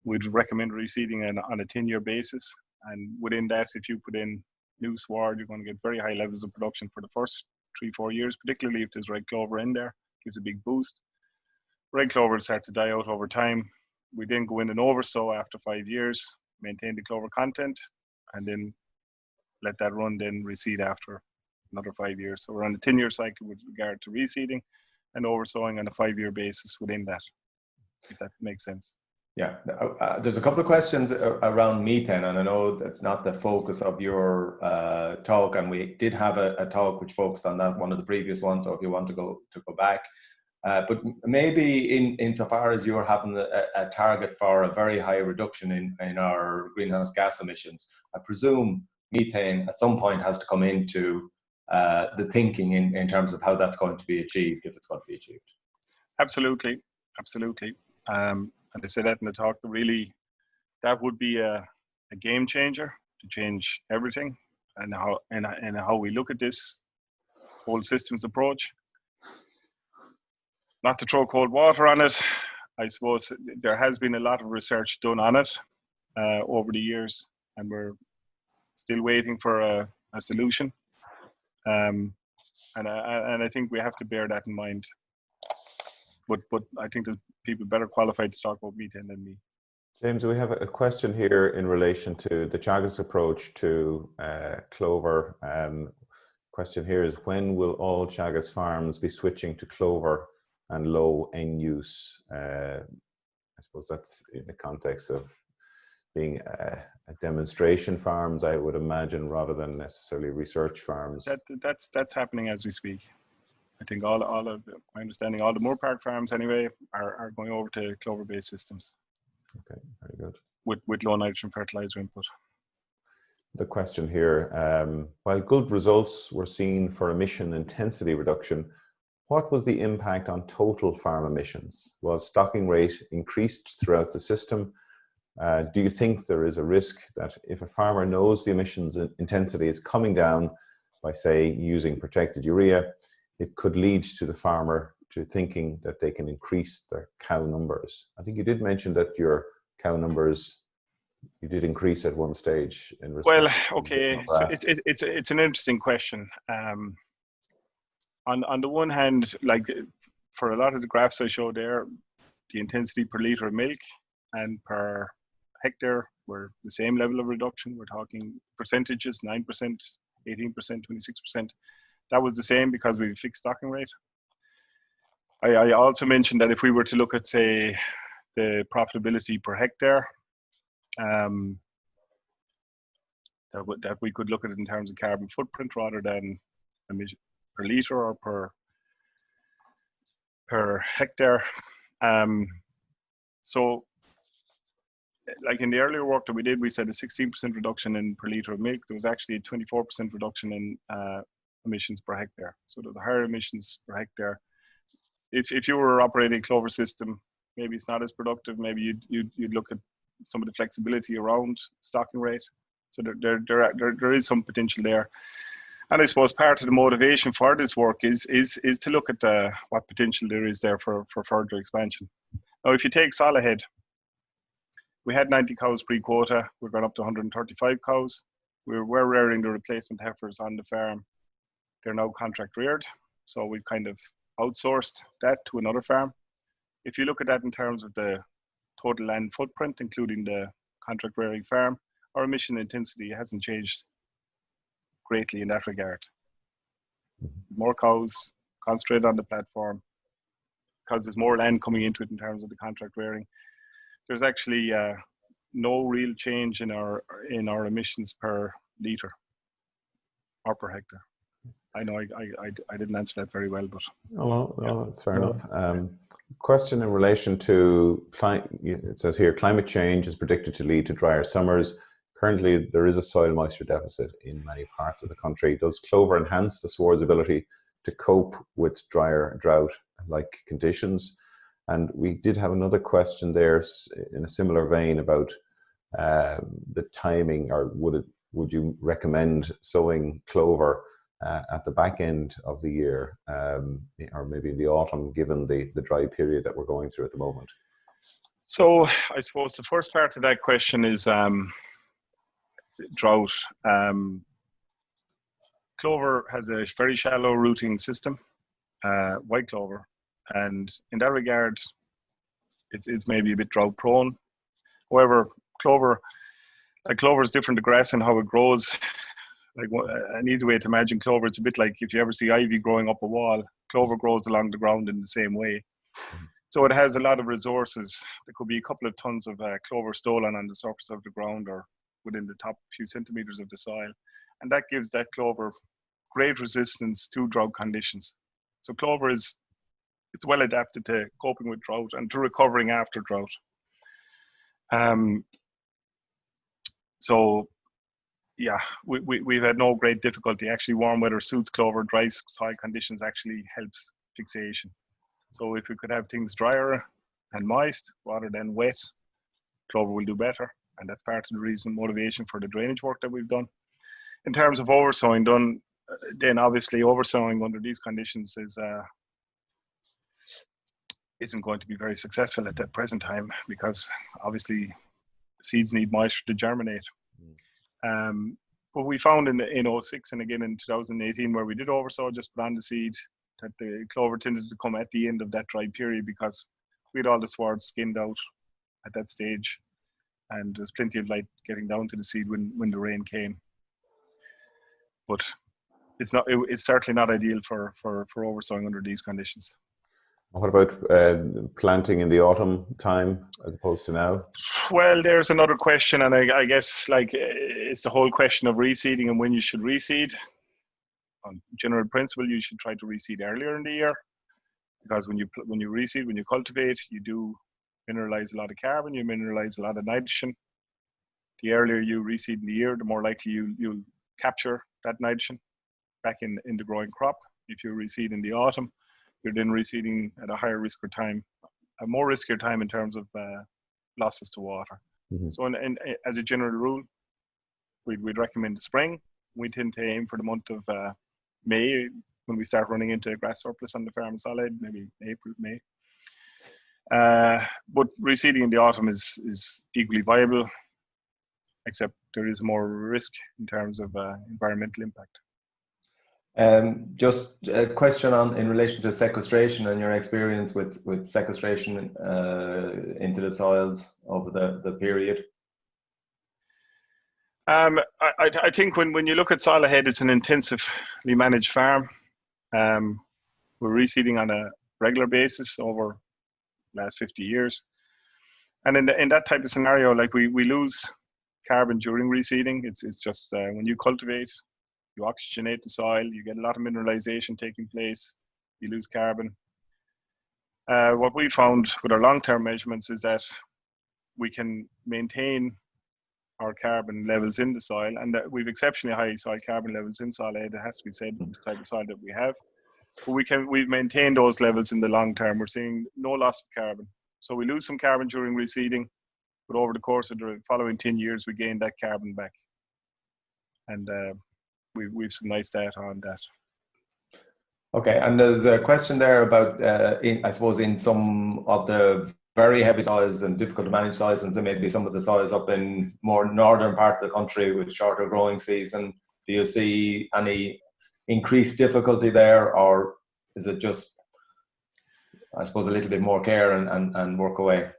S1: We'd recommend reseeding on a 10-year basis, and within that, if you put in new sward, you're going to get very high levels of production for the first 3-4 years, particularly if there's red clover in there. Gives a big boost. Red clover will start to die out over time. We then go in and oversow after 5 years, maintain the clover content, and then let that run, then reseed after another 5 years. So we're on a 10-year cycle with regard to reseeding and oversowing on a 5-year basis within that, if that makes sense.
S3: Yeah, there's a couple of questions around methane, and I know that's not the focus of your talk, and we did have a talk which focused on that, one of the previous ones, so if you want to go back. But maybe insofar as you're having a target for a very high reduction in our greenhouse gas emissions, I presume methane at some point has to come into the thinking in terms of how that's going to be achieved, if it's going to be achieved.
S1: Absolutely, absolutely. And I said that in the talk, really, that would be a game changer to change everything and how we look at this whole systems approach. Not to throw cold water on it, I suppose there has been a lot of research done on it over the years, and we're still waiting for a solution. And I think we have to bear that in mind. But I think there's people better qualified to talk about methane than me.
S2: James, we have a question here in relation to the Teagasc approach to clover. Question here is, when will all Teagasc farms be switching to clover and low N use? I suppose that's in the context of being a demonstration farms, I would imagine, rather than necessarily research farms.
S1: That's happening as we speak. I think all of my understanding, all the Moore Park farms anyway are going over to clover-based systems.
S2: Okay, very good.
S1: With low nitrogen fertilizer input.
S2: The question here, while good results were seen for emission intensity reduction, What was the impact on total farm emissions? Was stocking rate increased throughout the system? Do you think there is a risk that if a farmer knows the emissions intensity is coming down by, say, using protected urea, it could lead to the farmer to thinking that they can increase their cow numbers? I think you did mention that your cow numbers, you did increase at one stage in response.
S1: Well, okay, so it's an interesting question. On the one hand, like for a lot of the graphs I showed there, the intensity per litre of milk and per hectare were the same level of reduction. We're talking percentages, 9%, 18%, 26%. That was the same because we fixed stocking rate. I also mentioned that if we were to look at, say, the profitability per hectare, that we could look at it in terms of carbon footprint rather than emission per litre or per hectare. So like in the earlier work that we did, we said a 16% reduction in per litre of milk. There was actually a 24% reduction in emissions per hectare. So there's higher emissions per hectare. If you were operating a clover system, maybe it's not as productive. Maybe you'd look at some of the flexibility around stocking rate. So there is some potential there. And I suppose part of the motivation for this work is to look at what potential there is there for further expansion. Now, if you take Solihead, we had 90 cows pre-quota. We're going up to 135 cows. We're rearing the replacement heifers on the farm. They're now contract reared. So we've kind of outsourced that to another farm. If you look at that in terms of the total land footprint, including the contract rearing farm, our emission intensity hasn't changed greatly in that regard. More cows concentrated on the platform because there's more land coming into it in terms of the contract rearing. There's actually no real change in our emissions per litre or per hectare. I know I didn't answer that very well, but
S2: no, that's fair enough. Question in relation to it says here, climate change is predicted to lead to drier summers. Currently, there is a soil moisture deficit in many parts of the country. Does clover enhance the sward's ability to cope with drier drought-like conditions? And we did have another question there in a similar vein about the timing, or would you recommend sowing clover at the back end of the year, or maybe in the autumn, given the dry period that we're going through at the moment?
S1: So I suppose the first part of that question is drought. Clover has a very shallow rooting system, white clover, and in that regard, it's maybe a bit drought prone. However, clover is different to grass in how it grows. Like an easy way to imagine clover, it's a bit like if you ever see ivy growing up a wall, clover grows along the ground in the same way. So it has a lot of resources. There could be a couple of tons of clover stolen on the surface of the ground or within the top few centimeters of the soil. And that gives that clover great resistance to drought conditions. So clover it's well adapted to coping with drought and to recovering after drought. So yeah, we've had no great difficulty. Actually, warm weather suits clover. Dry soil conditions actually helps fixation. So if we could have things drier and moist rather than wet, clover will do better. And that's part of the motivation for the drainage work that we've done. In terms of oversowing done, then obviously oversowing under these conditions isn't going to be very successful at that present time, because obviously seeds need moisture to germinate. But we found in 2006 and again in 2018, where we did oversow, just put on the seed, that the clover tended to come at the end of that dry period because we had all the sward skinned out at that stage, and there's plenty of light getting down to the seed when the rain came. But it's certainly not ideal for oversowing under these conditions.
S2: What about planting in the autumn time as opposed to now?
S1: Well, there's another question, and I guess like it's the whole question of reseeding and when you should reseed. On general principle, you should try to reseed earlier in the year, because when you reseed, when you cultivate, you do mineralize a lot of carbon, you mineralize a lot of nitrogen. The earlier you reseed in the year, the more likely you'll capture that nitrogen back in the growing crop. If you reseed in the autumn, you're then reseeding at a higher risk or time, a more riskier time in terms of losses to water.
S2: Mm-hmm.
S1: So as a general rule, we'd recommend the spring. We tend to aim for the month of May, when we start running into grass surplus on the farm solid, maybe April, May. But reseeding in the autumn is equally viable, except there is more risk in terms of environmental impact.
S3: Just a question in relation to sequestration and your experience with sequestration into the soils over the period.
S1: I think when you look at Soil Ahead, it's an intensively managed farm. We're reseeding on a regular basis over the last 50 years. And in that type of scenario, like we lose carbon during reseeding. It's just when you cultivate, you oxygenate the soil, you get a lot of mineralization taking place, you lose carbon. What we found with our long-term measurements is that we can maintain our carbon levels in the soil, and that we've exceptionally high soil carbon levels in Soil Ahead. It has to be said, with the type of soil that we have. But we've maintained those levels in the long term. We're seeing no loss of carbon. So we lose some carbon during reseeding, but over the course of the following 10 years, we gain that carbon back. And we've some nice data on that.
S3: Okay, and there's a question there about, I suppose, in some of the very heavy soils and difficult to manage soils, and so maybe some of the soils up in more northern part of the country with shorter growing season. Do you see any increased difficulty there, or is it just, I suppose, a little bit more care and work away?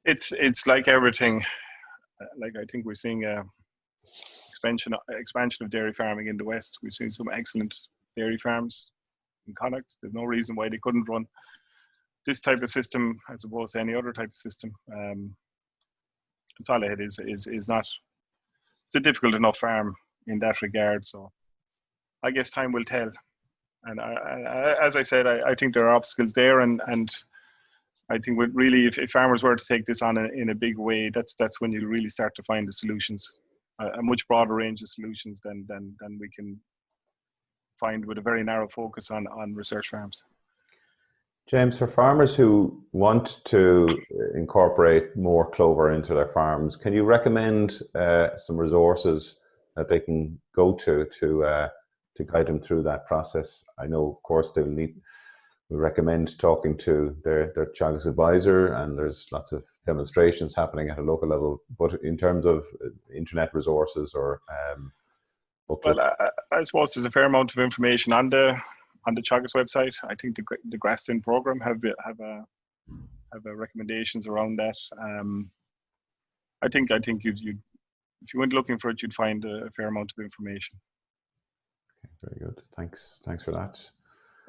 S1: It's like everything. Like I think we're seeing expansion of dairy farming in the West. We've seen some excellent dairy farms in Connacht. There's no reason why they couldn't run this type of system as opposed to any other type of system. Soil Ahead is not, it's a difficult enough farm in that regard. So I guess time will tell. And as I said, I think there are obstacles there, and I think really, if farmers were to take this on in a big way, that's when you really start to find the solutions, a much broader range of solutions than we can find with a very narrow focus on research farms.
S2: James, for farmers who want to incorporate more clover into their farms, can you recommend some resources that they can go to guide them through that process? I know, of course, we recommend talking to their Teagasc advisor, and there's lots of demonstrations happening at a local level. But in terms of internet resources or
S1: well, I suppose there's a fair amount of information on the Teagasc website. I think the Graston program have recommendations around that. I think you if you went looking for it, you'd find a fair amount of information.
S2: Okay, very good. Thanks for that.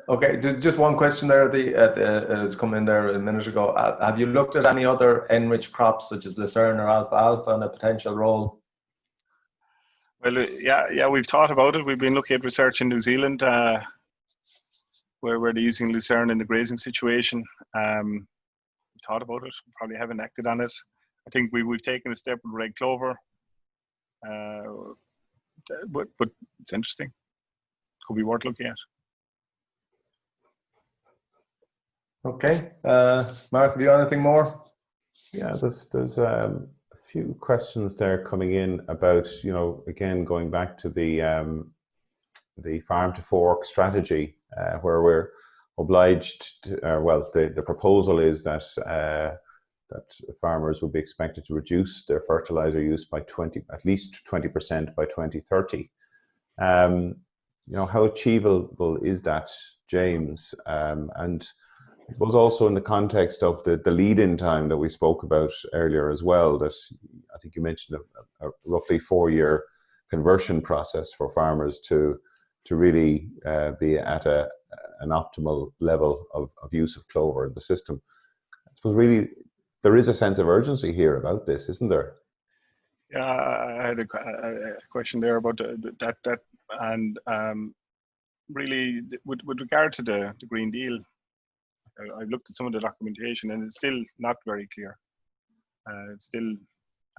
S3: Okay, there's just one question there has come in there a minute ago. Have you looked at any other enriched crops such as lucerne or alfalfa and a potential role?
S1: Well, yeah, we've thought about it. We've been looking at research in New Zealand, where they're using lucerne in the grazing situation. We've thought about it. We probably haven't acted on it. I think we've taken a step with red clover, but it's interesting. Could be worth looking at.
S3: Okay, Mark, have you got anything more?
S2: Yeah, there's a few questions there coming in about, again, going back to the farm to fork strategy, where we're obliged to, the proposal is that farmers will be expected to reduce their fertilizer use by at least 20% by 2030. How achievable is that, James? And I suppose also in the context of the lead-in time that we spoke about earlier as well, that I think you mentioned a roughly 4-year conversion process for farmers to really be at an optimal level of use of clover in the system. I suppose really there is a sense of urgency here about this, isn't there?
S1: Yeah, I had a question there about that, and really with regard to the Green Deal, I've looked at some of the documentation and it's still not very clear. It's still,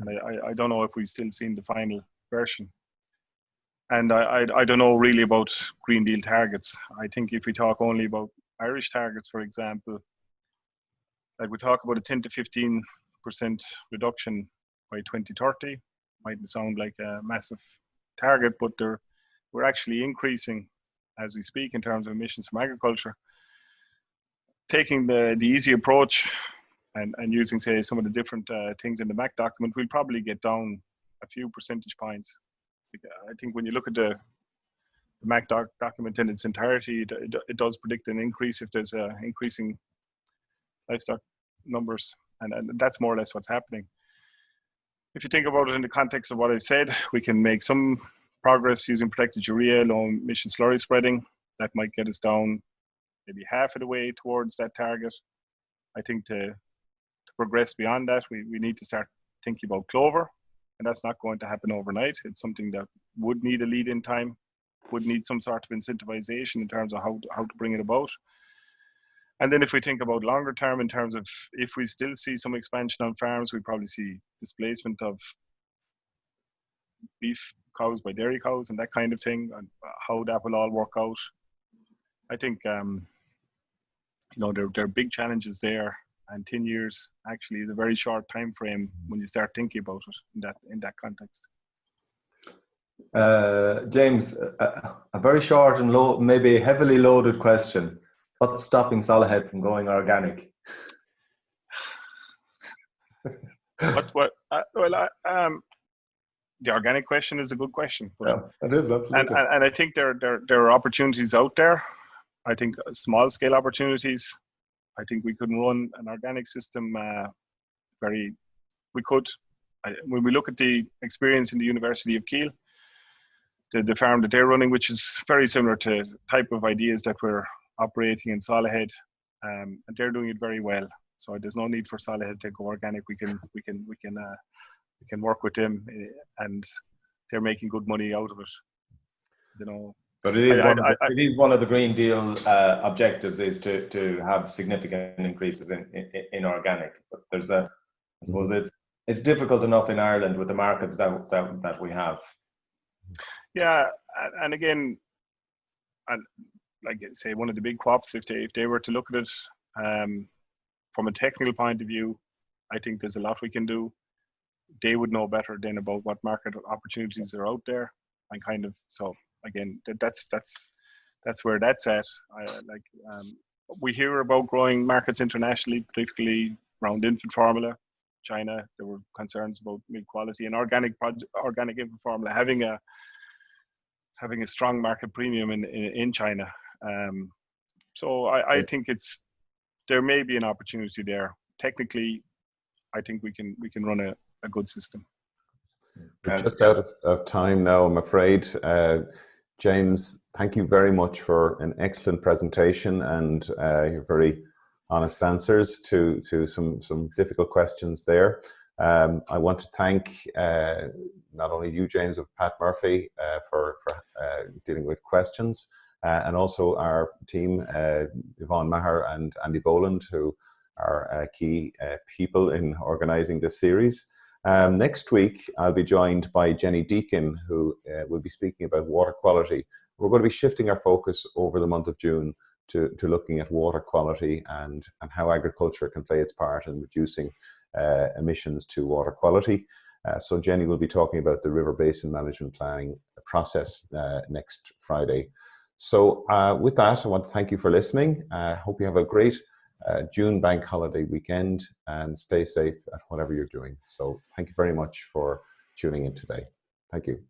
S1: and I don't know if we've still seen the final version. And I don't know really about Green Deal targets. I think if we talk only about Irish targets, for example, like we talk about a 10 to 15% reduction by 2030, might sound like a massive target, but we're actually increasing as we speak in terms of emissions from agriculture. Taking the easy approach and using, say, some of the different things in the MAC document, we'll probably get down a few percentage points. I think when you look at the MAC document in its entirety, it does predict an increase if there's increasing livestock numbers, and that's more or less what's happening. If you think about it in the context of what I said, we can make some progress using protected urea, low emission slurry spreading. That might get us down maybe half of the way towards that target. I think to progress beyond that, we need to start thinking about clover, and that's not going to happen overnight. It's something that would need a lead-in time, would need some sort of incentivization in terms of how to bring it about. And then if we think about longer term in terms of if we still see some expansion on farms, we probably see displacement of beef cows by dairy cows and that kind of thing, and how that will all work out. I think, you know, there are big challenges there, and 10 years actually is a very short time frame when you start thinking about it in that context.
S3: James, a very short and low, maybe heavily loaded question. What's stopping Solihead from going organic?
S1: The organic question is a good question.
S3: Yeah, it is, absolutely.
S1: And I think there are opportunities out there. I think small scale opportunities. I think we could run an organic system when we look at the experience in the University of Kiel, the farm that they're running, which is very similar to type of ideas that we're operating in Solihead, and they're doing it very well. So there's no need for Solihead to go organic. We can work with them, and they're making good money out of it. You know.
S3: But it is one of the Green Deal objectives is to have significant increases in organic. But there's I suppose it's difficult enough in Ireland with the markets that we have.
S1: Yeah, and again, and like I say, one of the big co-ops, if they were to look at it from a technical point of view, I think there's a lot we can do. They would know better than about what market opportunities are out there, and kind of so. Again, that's where that's at. We hear about growing markets internationally, particularly around infant formula. China, there were concerns about milk quality, and organic infant formula having a strong market premium in China. So I think there may be an opportunity there. Technically, I think we can run a good system.
S2: We're just out of time now, I'm afraid. James, thank you very much for an excellent presentation and your very honest answers to some difficult questions there. I want to thank not only you, James, but Pat Murphy for dealing with questions, and also our team, Yvonne Maher and Andy Boland, who are key people in organising this series. Next week, I'll be joined by Jenny Deacon, who will be speaking about water quality. We're going to be shifting our focus over the month of June to looking at water quality and how agriculture can play its part in reducing emissions to water quality. So Jenny will be talking about the river basin management planning process next Friday. So with that, I want to thank you for listening. I hope you have a great June bank holiday weekend and stay safe at whatever you're doing. So thank you very much for tuning in today. Thank you.